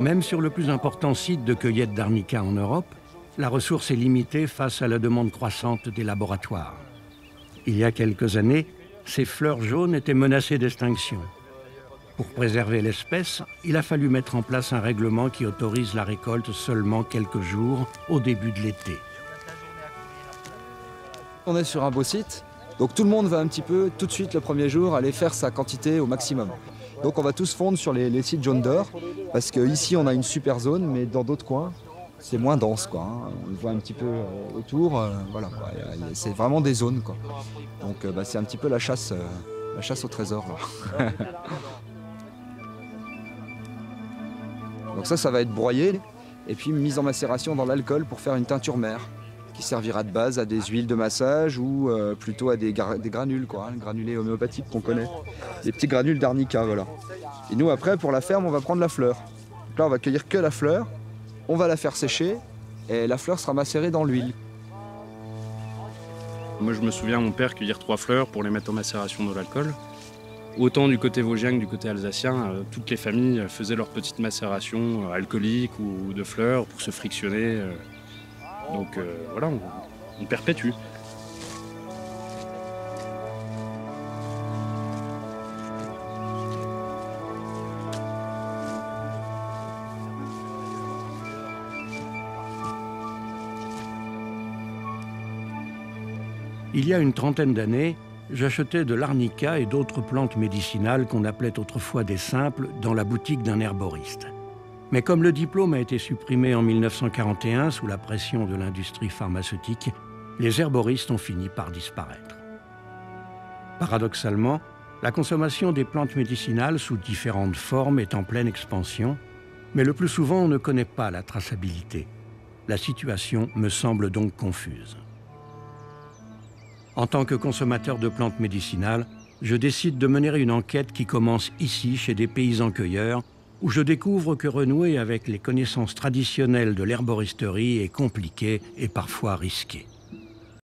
Même sur le plus important site de cueillette d'arnica en Europe, la ressource est limitée face à la demande croissante des laboratoires. Il y a quelques années, ces fleurs jaunes étaient menacées d'extinction. Pour préserver l'espèce, il a fallu mettre en place un règlement qui autorise la récolte seulement quelques jours au début de l'été. On est sur un beau site, donc tout le monde va un petit peu, tout de suite le premier jour, aller faire sa quantité au maximum. Donc on va tous fondre sur les sites jaunes d'or, parce qu'ici on a une super zone, mais dans d'autres coins, c'est moins dense, quoi, hein. On le voit un petit peu autour, voilà, c'est vraiment des zones, quoi. Donc c'est un petit peu la chasse au trésor, là. Donc ça va être broyé, et puis mise en macération dans l'alcool pour faire une teinture mère, qui servira de base à des huiles de massage ou plutôt à des granules, quoi, hein, granulés homéopathiques qu'on connaît. Des petits granules d'arnica, voilà. Et nous, après, pour la ferme, on va prendre la fleur. Donc là, on va cueillir que la fleur, on va la faire sécher, et la fleur sera macérée dans l'huile. Moi, je me souviens mon père cueillir 3 fleurs pour les mettre en macération dans l'alcool. Autant du côté vosgien que du côté alsacien, toutes les familles faisaient leur petite macération alcoolique ou de fleurs pour se frictionner. Donc voilà, on perpétue. Il y a une trentaine d'années, j'achetais de l'arnica et d'autres plantes médicinales qu'on appelait autrefois des simples dans la boutique d'un herboriste. Mais comme le diplôme a été supprimé en 1941 sous la pression de l'industrie pharmaceutique, les herboristes ont fini par disparaître. Paradoxalement, la consommation des plantes médicinales sous différentes formes est en pleine expansion, mais le plus souvent on ne connaît pas la traçabilité. La situation me semble donc confuse. En tant que consommateur de plantes médicinales, je décide de mener une enquête qui commence ici chez des paysans-cueilleurs où je découvre que renouer avec les connaissances traditionnelles de l'herboristerie est compliqué et parfois risqué.